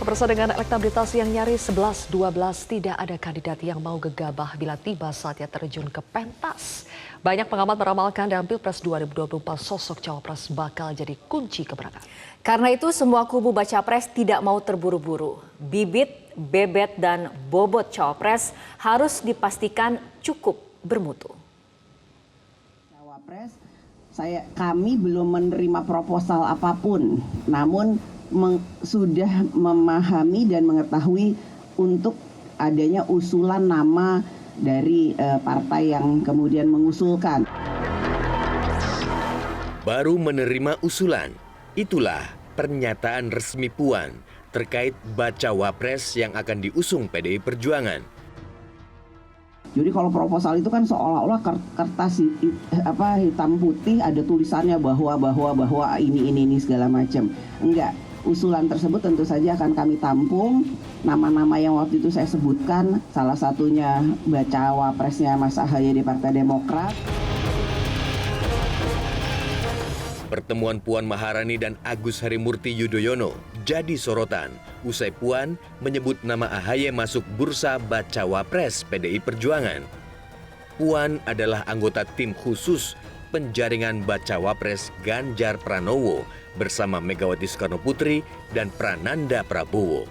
Pemirsa, dengan elektabilitas yang nyaris 11-12, tidak ada kandidat yang mau gegabah bila tiba saatnya terjun ke pentas. Banyak pengamat meramalkan dalam Pilpres 2024 sosok cawapres bakal jadi kunci kemenangan. Karena itu semua kubu baca pres tidak mau terburu-buru. Bibit, bebet, dan bobot cawapres harus dipastikan cukup bermutu. Cawapres, kami belum menerima proposal apapun, namun sudah memahami dan mengetahui untuk adanya usulan nama dari partai yang kemudian mengusulkan. Baru menerima usulan, itulah pernyataan resmi Puan terkait bacawa pres yang akan diusung PDI Perjuangan. Jadi kalau proposal itu kan seolah-olah kertas hitam putih ada tulisannya bahwa ini segala macam. Enggak. Usulan tersebut tentu saja akan kami tampung. Nama-nama yang waktu itu saya sebutkan, salah satunya bacawa presnya Mas Ahaye di Partai Demokrat. Pertemuan Puan Maharani dan Agus Harimurti Yudhoyono jadi sorotan usai Puan menyebut nama Ahaye masuk bursa bacawa pres PDI Perjuangan. Puan adalah anggota tim khusus penjaringan bacawa pres Ganjar Pranowo bersama Megawati Soekarnoputri dan Prananda Prabowo.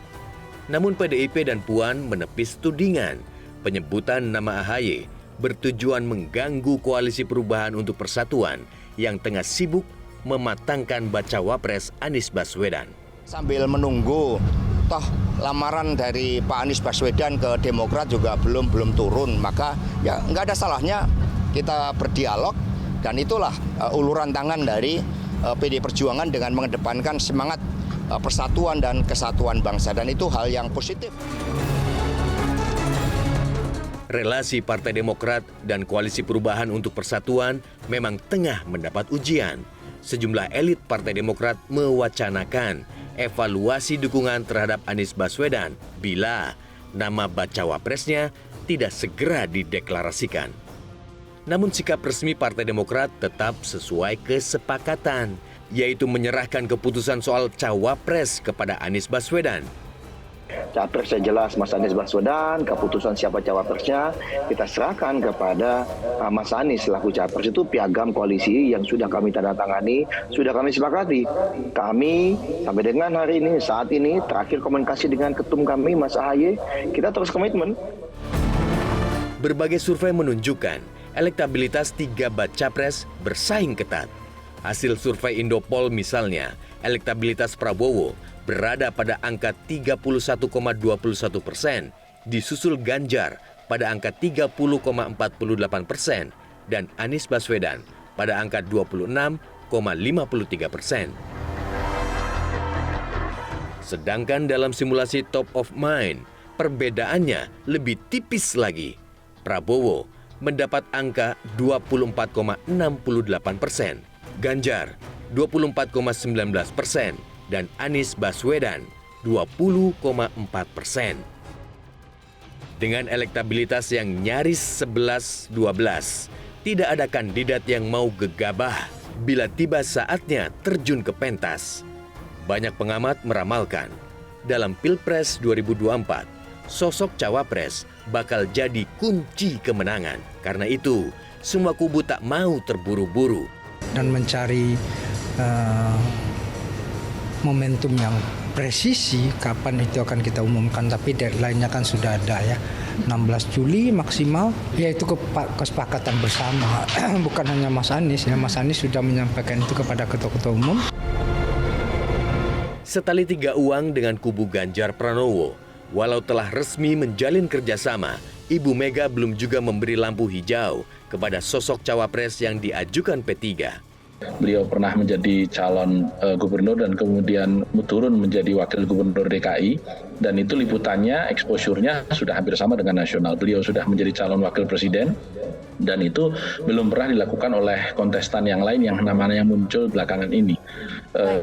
Namun PDIP dan Puan menepis tudingan penyebutan nama Ahaye bertujuan mengganggu Koalisi Perubahan untuk Persatuan yang tengah sibuk mematangkan bacawa pres Anies Baswedan. Sambil menunggu, toh lamaran dari Pak Anies Baswedan ke Demokrat juga belum turun, maka ya nggak ada salahnya kita berdialog, dan itulah uluran tangan dari PDI Perjuangan dengan mengedepankan semangat persatuan dan kesatuan bangsa, dan itu hal yang positif. Relasi Partai Demokrat dan Koalisi Perubahan untuk Persatuan memang tengah mendapat ujian. Sejumlah elit Partai Demokrat mewacanakan evaluasi dukungan terhadap Anies Baswedan bila nama bacawa presnya tidak segera dideklarasikan. Namun sikap resmi Partai Demokrat tetap sesuai kesepakatan, yaitu menyerahkan keputusan soal cawapres kepada Anies Baswedan. Capresnya jelas Mas Anies Baswedan, keputusan siapa cawapresnya kita serahkan kepada Mas Anies selaku capres. Itu piagam koalisi yang sudah kami tanda tangani, sudah kami sepakati. Kami sampai dengan hari ini, saat ini terakhir komunikasi dengan ketum kami Mas Ahaye, kita terus komitmen. Berbagai survei menunjukkan elektabilitas tiga baca pres bersaing ketat. Hasil survei Indopol misalnya, elektabilitas Prabowo berada pada angka 31,21%, disusul Ganjar pada angka 30,48% dan Anies Baswedan pada angka 26,53%. Sedangkan dalam simulasi top of mind, perbedaannya lebih tipis lagi. Prabowo mendapat angka 24,68%, Ganjar 24,19%, dan Anies Baswedan 20,4%. Dengan elektabilitas yang nyaris 11-12, tidak ada kandidat yang mau gegabah bila tiba saatnya terjun ke pentas. Banyak pengamat meramalkan, dalam Pilpres 2024, sosok cawapres bakal jadi kunci kemenangan. Karena itu, semua kubu tak mau terburu-buru dan mencari momentum yang presisi kapan itu akan kita umumkan, tapi deadline-nya kan sudah ada ya, 16 Juli maksimal, yaitu kesepakatan bersama. Bukan hanya Mas Anies ya, Mas Anies sudah menyampaikan itu kepada ketua-ketua umum. Setali tiga uang dengan kubu Ganjar Pranowo, walau telah resmi menjalin kerjasama, Ibu Mega belum juga memberi lampu hijau kepada sosok cawapres yang diajukan P3. Beliau pernah menjadi calon gubernur dan kemudian turun menjadi wakil gubernur DKI, dan itu liputannya, exposure-nya sudah hampir sama dengan nasional. Beliau sudah menjadi calon wakil presiden, dan itu belum pernah dilakukan oleh kontestan yang lain yang namanya muncul belakangan ini.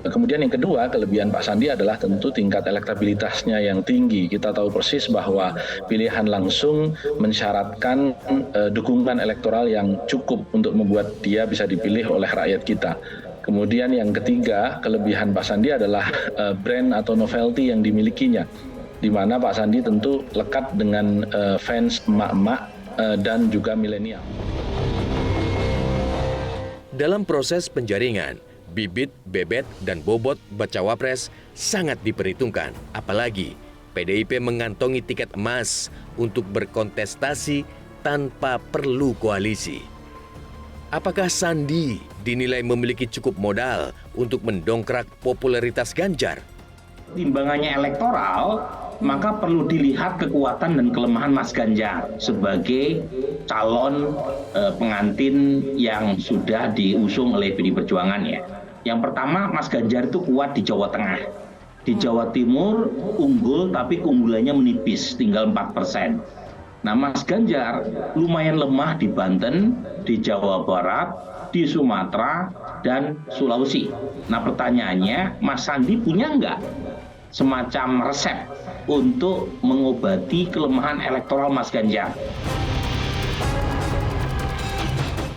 Kemudian yang kedua, kelebihan Pak Sandi adalah tentu tingkat elektabilitasnya yang tinggi. Kita tahu persis bahwa pilihan langsung mensyaratkan dukungan elektoral yang cukup untuk membuat dia bisa dipilih oleh rakyat kita. Kemudian yang ketiga, kelebihan Pak Sandi adalah brand atau novelty yang dimilikinya, di mana Pak Sandi tentu lekat dengan fans emak-emak dan juga milenial. Dalam proses penjaringan, bibit, bebet, dan bobot bacawa pres sangat diperhitungkan. Apalagi PDIP mengantongi tiket emas untuk berkontestasi tanpa perlu koalisi. Apakah Sandi dinilai memiliki cukup modal untuk mendongkrak popularitas Ganjar? Timbangannya elektoral, maka perlu dilihat kekuatan dan kelemahan Mas Ganjar sebagai calon pengantin yang sudah diusung oleh PDI Perjuangan ya. Yang pertama, Mas Ganjar itu kuat di Jawa Tengah. Di Jawa Timur unggul, tapi keunggulannya menipis, tinggal 4%. Nah, Mas Ganjar lumayan lemah di Banten, di Jawa Barat, di Sumatera, dan Sulawesi. Nah, pertanyaannya, Mas Sandi punya nggak semacam resep untuk mengobati kelemahan elektoral Mas Ganjar?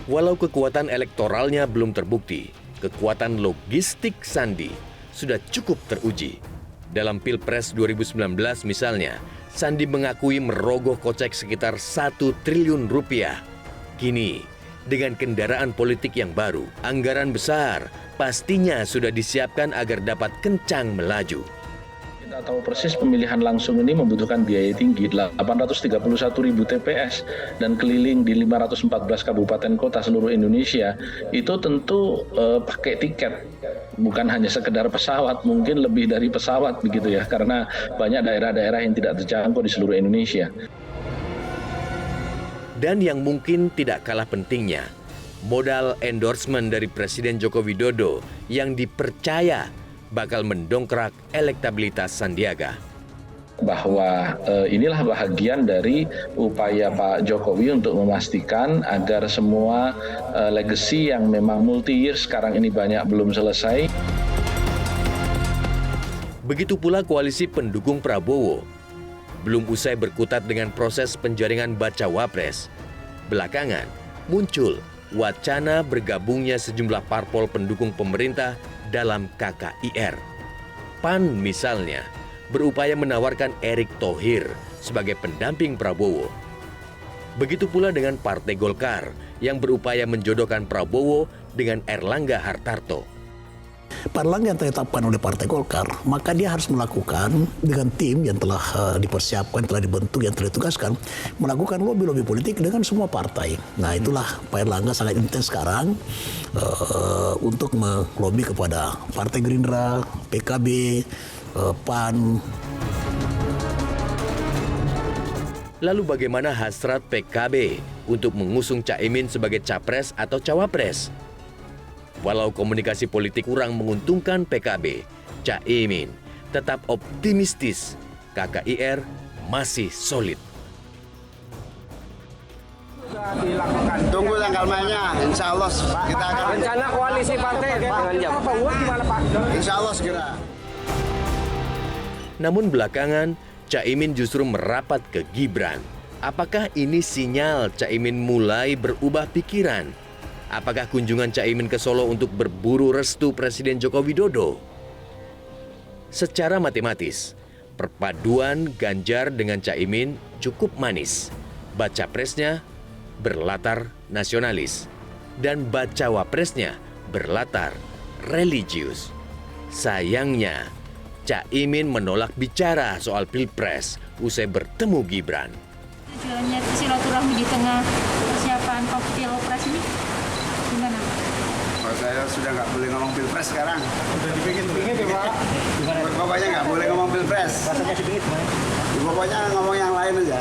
Walau kekuatan elektoralnya belum terbukti, kekuatan logistik Sandi sudah cukup teruji. Dalam Pilpres 2019 misalnya, Sandi mengakui merogoh kocek sekitar 1 triliun rupiah. Kini, dengan kendaraan politik yang baru, anggaran besar pastinya sudah disiapkan agar dapat kencang melaju. Kita tahu persis pemilihan langsung ini membutuhkan biaya tinggi, 831.000 TPS dan keliling di 514 kabupaten kota seluruh Indonesia. Itu tentu pakai tiket, bukan hanya sekedar pesawat, mungkin lebih dari pesawat begitu ya, karena banyak daerah-daerah yang tidak terjangkau di seluruh Indonesia. Dan yang mungkin tidak kalah pentingnya, modal endorsement dari Presiden Joko Widodo yang dipercaya bakal mendongkrak elektabilitas Sandiaga. Bahwa inilah bahagian dari upaya Pak Jokowi untuk memastikan agar semua legacy yang memang multi-year sekarang ini banyak belum selesai. Begitu pula koalisi pendukung Prabowo. Belum usai berkutat dengan proses penjaringan bacawa pres, belakangan muncul wacana bergabungnya sejumlah parpol pendukung pemerintah dalam KKIR. PAN misalnya berupaya menawarkan Erick Thohir sebagai pendamping Prabowo. Begitu pula dengan Partai Golkar yang berupaya menjodohkan Prabowo dengan Erlangga Hartarto. Pak Erlangga yang ditetapkan oleh Partai Golkar, maka dia harus melakukan dengan tim yang telah dipersiapkan, telah dibentuk, yang telah ditugaskan, melakukan lobby-lobby politik dengan semua partai. Nah, itulah Pak Erlangga sangat intens sekarang untuk melobi kepada Partai Gerindra, PKB, PAN. Lalu bagaimana hasrat PKB untuk mengusung Caimin sebagai capres atau cawapres? Walau komunikasi politik kurang menguntungkan PKB, Caimin tetap optimistis KKIR masih solid. Tunggu tanggal mainnya, insya Allah kita akan. Rencana koalisi partai dengan jam. Insya Allah segera. Namun belakangan, Caimin justru merapat ke Gibran. Apakah ini sinyal Caimin mulai berubah pikiran? Apakah kunjungan Caimin ke Solo untuk berburu restu Presiden Joko Widodo? Secara matematis, perpaduan Ganjar dengan Caimin cukup manis. Baca presnya berlatar nasionalis dan bacawa presnya berlatar religius. Sayangnya, Caimin menolak bicara soal Pilpres usai bertemu Gibran. Tujuannya silaturahmi di tengah persiapan Pilpres ini gimana? Oh, saya sudah nggak boleh ngomong Pilpres sekarang. Sudah dipikir-pikir ya Pak. Pokoknya nggak boleh ngomong Pilpres. Rasanya sedikit Pak. Pokoknya ngomong yang lain aja.